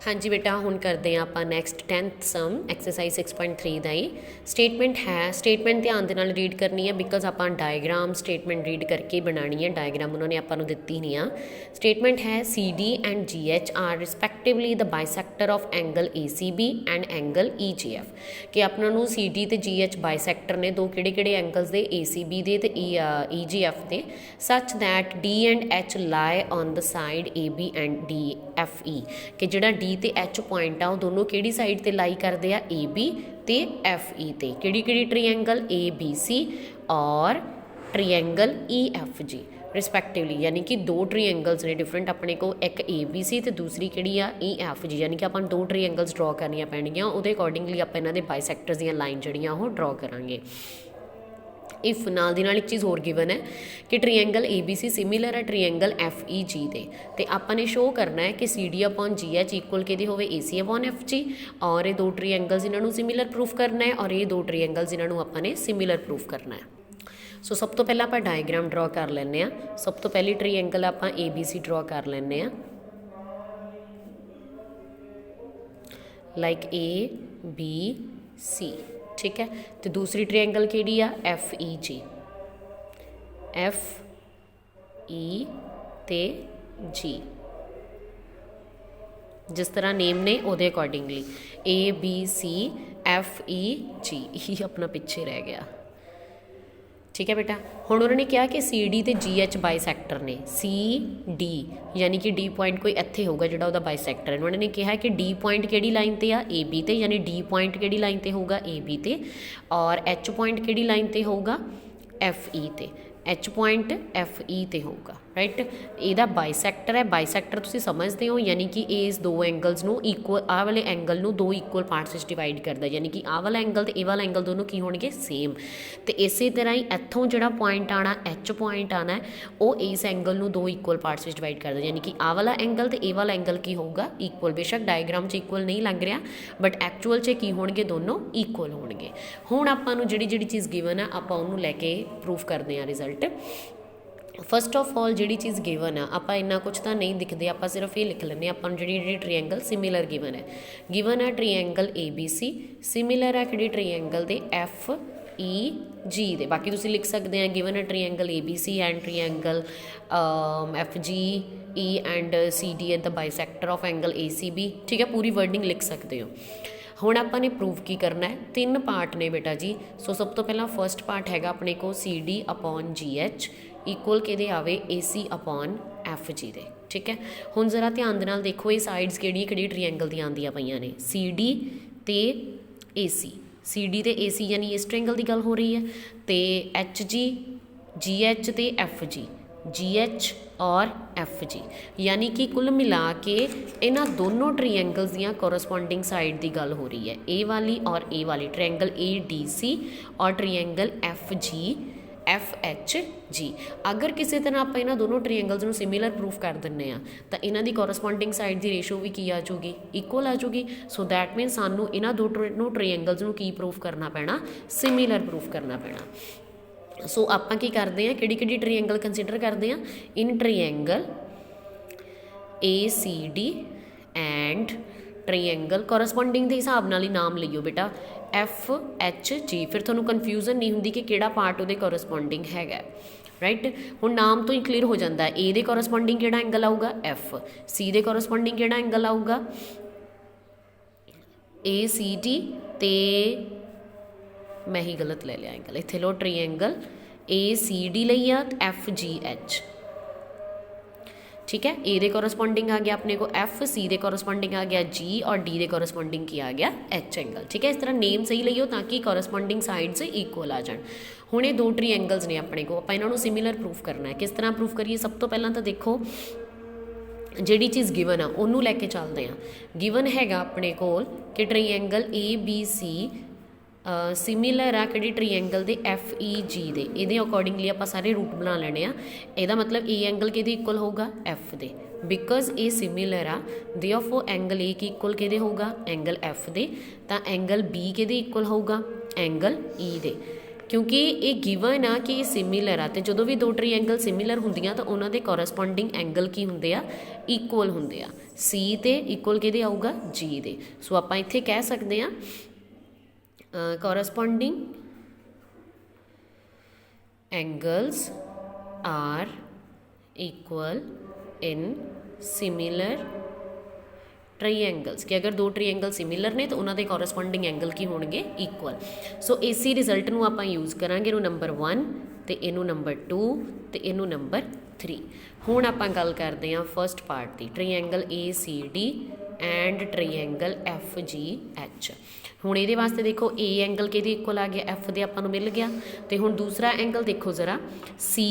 हाँ जी बेटा, हुण करते हैं आप नैक्सट 10th सम एक्सरसाइज 6.3 का ही स्टेटमेंट है। स्टेटमेंट ध्यान दे नाल रीड करनी है बिकॉज आप डायग्राम स्टेटमेंट रीड करके बनानी है। डायग्राम उन्होंने आपको दिती नहीं आ। स्टेटमेंट है C D and G H are respectively the bisector of angle A C B and angle E G F कि अपना सी डी तो जी एच बाइसैक्टर ने दो किहड़े एंगल्स दे ए सी बी दे ते ई जी एफ दे such that D and H lie on the side A B and D F E कि जिहड़ा डी ते एच पॉइंट आ वो दोनों किहड़ी साइड ते लाई करते हैं ए बी ते एफ ई ते किहड़ी ट्रीएंगल ए बी सी और ट्रीएंगल ई एफ जी रिस्पैक्टिवली यानी कि दो ट्रीएंगल्स ने डिफरेंट अपने को एक ए बी सी तो दूसरी किहड़ी आ ई एफ जी यानी कि अपन दो ट्रीएंगल्स ड्रॉ करनियां पैणगियां उहदे अकॉर्डिंगली आप इन्हां दे बाइसैक्टर्स दी लाइन जिहड़ियां ओह ड्रॉ करांगे। इफ नाल दी नाल एक चीज़ होर गिवन है कि triangle A B C similar है ट्रीएंगल एफ ई जी दे ते आपां ने शो करना है कि C D upon G H equal किहदी होवे A C upon F G और ये दो ट्रीएंगल्स इन्हों सिमिलर प्रूफ करना है और ये दो ट्रीएंगल्स इन्हों आपां ने सिमिलर प्रूफ करना है। सो सब तो पहला आपां डायग्राम ड्रॉ कर लैंदे आ। सब तो पहली ट्रीएंगल आपां ए बी सी ड्रॉ कर लैंदे आ लाइक ए बी सी ठीक है। तो दूसरी ट्रीएंगल किहड़ी आ F E G F E ते जी जिस तरह नेम ने उहदे accordingly A B C F E G ही अपना पिछे रह गया ठीक है बेटा। हुण उन्होंने कहा कि सी डी ते जी एच बाइसैक्टर ने सी डी यानी कि डी पॉइंट कोई इत्थे होगा जिहड़ा उहदा बाइसैक्टर है। उन्होंने कहा कि डी पॉइंट किहड़ी लाइन ते आ ए बी ते यानी डी पॉइंट किहड़ी लाइन ते होगा ए बी ते और एच पॉइंट किहड़ी लाइन ते होगा एफ ई ते एच पॉइंट एफ ई ते होगा राइट। ਇਹਦਾ ਬਾਈਸੈਕਟਰ है बाइसैक्टर ਤੁਸੀਂ समझते हो यानी कि इस दो एंगल्स ਨੂੰ इक्वल आ वाले एंगल ਨੂੰ दो इक्वल पार्ट्स ਵਿੱਚ डिवाइड करता यानी कि आ वाला एंगल ਤੇ ਇਹ वाला एंगल दोनों की होणगे सेम ਤੇ ਇਸੇ ਤਰ੍ਹਾਂ ਹੀ ਇੱਥੋਂ ਜਿਹੜਾ ਪੁਆਇੰਟ ਆਣਾ एच पॉइंट आना है ਉਹ ਇਸ एंगल ਨੂੰ दो इक्वल पार्ट्स ਵਿੱਚ डिवाइड करता यानी कि आ वाला एंगल ਤੇ ਇਹ वाला एंगल की होगा इक्वल। बेशक डायग्राम 'ਚ इक्वल नहीं लग रहा बट एक्चुअल 'ਚ की होणगे दोनों इक्वल होणगे। ਹੁਣ ਆਪਾਂ ਨੂੰ ਜਿਹੜੀ ਚੀਜ਼ ਗਿਵਨ ਆ ਆਪਾਂ ਉਹਨੂੰ ਲੈ ਕੇ ਪ੍ਰੂਫ ਕਰਦੇ ਹਾਂ ਰਿਜ਼ਲਟ। फस्ट ऑफ ऑल जी चीज़ गिवन आ आप इन्ना कुछ तो नहीं दिखते आप सिर्फ ये लिख लें अपन जी ट्रीएंगल सिमिलर गिवन है triangle A B C similar है कि ट्रीएंगल दे एफ ई जी दे। बाकी तुम लिख सकते हैं गिवन है triangle A B C and triangle F G E and C D at the bisector of angle A C B ठीक है। पूरी वर्डिंग लिख सकते हो। हुण आपां ने प्रूफ की करना है तीन पार्ट ने बेटा जी। सो सब तो पहला फर्स्ट पार्ट है अपने को C D upon G H equal कि आवे ए सी अपॉन एफ जी दे ठीक है। हुण जरा ध्यान दे नाल देखो ये साइड्स किहड़ी ट्रीएंगल दी आंदियां पईयां ने सी डी ते ए सी डी ते ए सी यानी इस ट्रीएंगल की गल हो रही है तो एच जी एच ते एफ जी एच और एफ जी यानी कि कुल मिला के इन्हां दोनों ट्रीएंगल्स दियां कोरसपोंडिंग साइड की गल हो रही है ए वाली और ए वाली ट्रीएंगल ए डी सी और triangle F G F H G. अगर किसी तरह आप इन्हां दोनों ट्रीएंगल्स नूं सिमिलर प्रूफ कर दिंदे आ तो इन्हां दी कोरसपोंडिंग साइड की रेशो भी की आ जाऊगी इक्वल आ जाऊगी। सो दैट मीन सानू इन्हां दो ट्रीएंगल्स नूं की प्रूफ करना पैना सिमिलर प्रूफ करना पैना। सो आपां की करते हैं किहड़ी ट्रीएंगल कंसीडर करते हैं इन triangle A C D and triangle कोरसपोंडिंग के हिसाब नाल ही नाम लियो बेटा एफ एच जी फिर थोनों कन्फ्यूजन नहीं होंगी कि किहड़ा पार्ट उहदे कोरसपोंडिंग हैगा राइट। हुण नाम तो ही क्लीयर हो जाता है ए दे कोरसपोंडिंग किहड़ा एंगल आऊगा एफ सी दे कोरसपोंडिंग किहड़ा एंगल आऊगा ए सी डी ते मैं ही गलत ले लिया एंगल इत्थे लो ट्रीएंगल ए सी डी लई आ एफ जी एच ठीक है। ए दे कोरसपोंडिंग आ गया अपने को एफ सी दे कोरसपोंडिंग आ गया जी और डी दे कोरसपोंडिंग की आ गया एच एंगल ठीक है। इस तरह नेम सही लियो ताकि कोरसपोंडिंग साइड से इक्वल आ जाए। हुण ये दो ट्रीएंगल्स ने अपने को आप इन्हों सिमिलर प्रूफ करना है किस तरह प्रूफ करिए। सब तो पहला तो देखो जिहड़ी चीज़ गिवन आ उन्होंने लैके चलते हैं। गिवन हैगा अपने कोल कि triangle A B C similar आ कि ट्रीएंगल दे एफ ई जी दे ये अकॉर्डिंगली आप सारे रूट बना लेने आ। ਇਹਦਾ मतलब ए एंगल कि इक्वल होगा एफ दे बिकॉज ए सिमिलर आ दे ऑफ एंगल ए की इक्वल कि होगा एंगल एफ दे तो एंगल बी कि इक्वल होगा एंगल ई दे क्योंकि ये गिवन आ कि सिमिलर आ, तो जो भी दो ट्रीएंगल सिमिलर होंदियां तो उन्होंने कॉरसपोंडिंग एंगल की होंदे आ इक्वल होंदे आ। सी ते इक्वल किहदे आऊगा जी दे। सो आपां इत्थे कह सकते हैं corresponding angles are equal in similar triangles, कि अगर दो ट्राईएंगल सिमिलर ने तो उन्होंने कॉरसपोंडिंग एंगल की होणगे इक्वल। सो इसी रिजल्ट नूं आपां यूज़ करांगे, इनू नंबर 1 तो इनू नंबर 2 तो इनू नंबर 3। हुण आपां गल करते हैं फर्स्ट पार्ट की, ट्राईएंगल ACD एंड ट्राईएंगल FGH। हुण इहदे वास्ते देखो ए एंगल किहदे इक्वल आ गया, F दे आपां नूं मिल गया। तो हुण दूसरा एंगल देखो ज़रा, C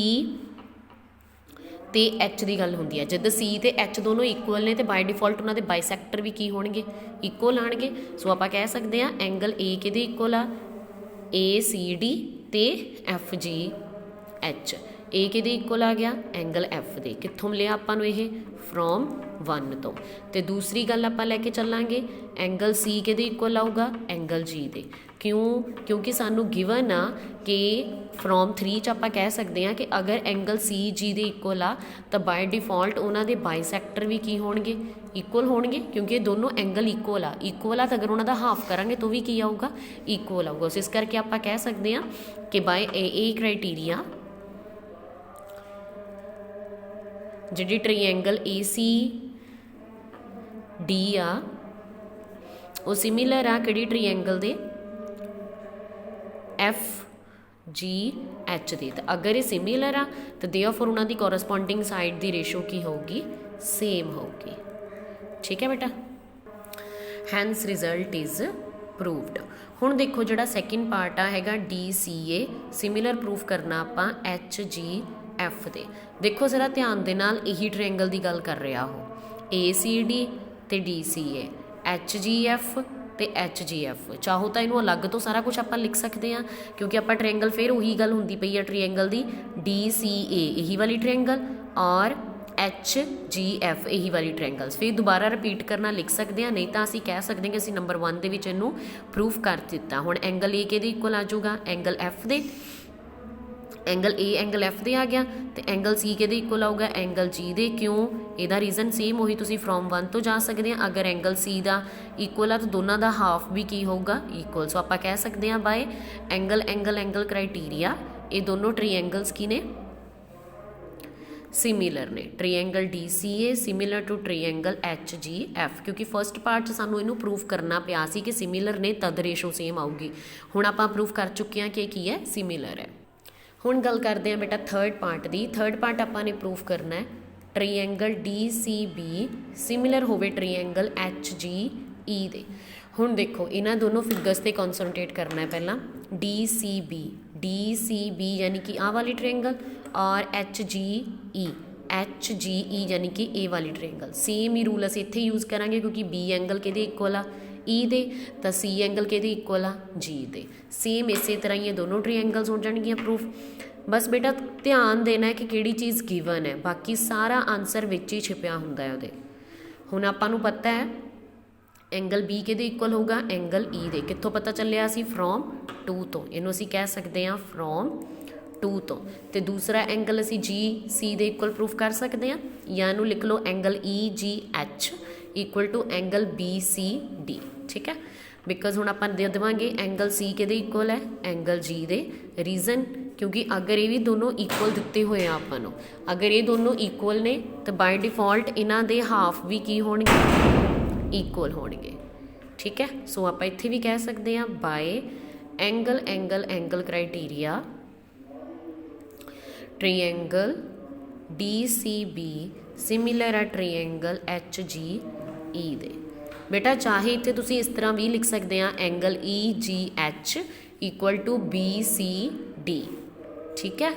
तो एच की गल होंदी है, जब सी तो एच दोनों इक्वल ने तो बाय डिफॉल्ट उन्होंने बाइसैक्टर भी की होणगे इक्वल आएंगे। सो आप कह सकते हैं एंगल ए कि इक्वल आ ACD ते FGH। ए कि इक्वल आ गया एंगल F दे, कित्थों लिया आपां ये फ्रॉम 1 तो दूसरी गल आपां लैके चलांगे एंगल C कि इक्वल आऊगा एंगल G दे। क्यों? क्योंकि सानू गिवन आ कि फ्रॉम 3 च आप कह सकते हैं कि अगर एंगल CG दे इक्वल आ तो बाय डिफॉल्ट उन्होंने बाइसैक्टर भी की होणगे इक्वल होणगे, क्योंकि दोनों एंगल इक्वल आ तो अगर उन्होंने हाफ करांगे तो भी की आऊगा इक्वल आऊगा। इस करके आप कह सकते हैं कि बाय ए क्राइटेरिया जी ट्राईएंगल ACD आ वो सिमिलर आ कि ट्राईएंगल दे FGH दे। तो अगर ये सिमिलर आ तो देयरफॉर उन्होंने कॉरसपोंडिंग साइड की रेशो की होगी सेम होगी। ठीक है बेटा, हैंस रिजल्ट इज़ प्रूवड। हुण देखो जो सैकेंड पार्ट आ हैगा DCA सिमिलर प्रूफ करना आपां HGF दे। देखो जरा ध्यान दे नाल यही ट्रायंगल की गल कर रहा हो, ACD ते DCA HGF तो HGF। चाहो तो इनू अलग तो सारा कुछ आप लिख सकते हैं, क्योंकि आप ट्रायंगल फिर उही गल होंदी पई है ट्रायंगल की DCA यही वाली ट्रायंगल और HGF यही वाली ट्रायंगल्स फिर दोबारा रिपीट करना लिख सकते हैं, नहीं तो असीं कह सकते हैं कि असीं नंबर 1 दे विच इनू प्रूफ कर दिता। हुण एंगल A किहदे इक्वल आ जाऊगा एंगल F दे, एंगल A एंगल F दे आ गया तो एंगल C किहदे इक्वल आऊगा एंगल G दे। क्यों? इहदा रीजन सेम उही तुसीं फ्रॉम 1 तो जा सकते हैं, अगर एंगल C दा इक्वल आ तो दोनों का हाफ भी की होगा इक्वल। सो आप कह सकते हैं by angle angle angle criteria ये दोनों ट्रायंगल्स की ने सिमिलर ने। Triangle DCA similar to triangle HGF, क्योंकि फर्स्ट पार्ट सानू इनू प्रूफ करना पिया सी कि सिमिलर ने तद रेशो सेम आऊगी। हुण आपां प्रूफ कर चुके हैं कि की है सिमिलर है। हुण गल करते हैं बेटा थर्ड पार्ट की। थर्ड पार्ट आपां ने प्रूफ करना है ट्रायंगल DCB सिमिलर होवे ट्रायंगल HGE दे। हुण देखो इन्हां दोनों फिगर्स ते कॉन्सनट्रेट करना है पहला DCB यानी कि आ वाली ट्रायंगल और HGE यानी कि ए वाली ट्रायंगल। सेम ही रूल असीं इत्थे यूज़ करांगे क्योंकि B एंगल किहदे इक्वल आ E दे तो C एंगल किहदे इक्वल आ G दे। सेम इस तरह ही ये दोनों ट्रायंगल्स हो जाएंगे प्रूफ। बस बेटा ध्यान देना है कि किहड़ी चीज़ गिवन है, बाकी सारा आंसर विच ही छिपिया हुंदा है उहदे। हुण आपां नूं पता है एंगल B किहदे इक्वल होगा एंगल E दे। कित्थों पता चलिया सी फ्रॉम 2 तो, इनू असीं कह सकते हैं फ्रॉम 2 तो। दूसरा एंगल असीं GC दे इक्वल प्रूफ कर सकते हैं, या इनू लिख लो angle EGH equal to angle BCD। ठीक है, बिकॉज हुण आपां दे देवांगे एंगल C किहदे इक्वल है एंगल G दे। रीजन क्योंकि अगर ये भी दोनों इक्वल दिते हुए आपां नूं, अगर ये दोनों इक्वल ने तो बाय डिफॉल्ट इन्हां दे हाफ भी की होणगे इक्वल होणगे। ठीक है, सो आप इत्थे भी कह सकते हैं by angle angle angle criteria triangle DCB similar है ट्रायंगल HGE दे। बेटा चाहे इत्थे तुसीं इस तरह भी लिख सकते हैं angle EGH equal to BCD। ठीक है,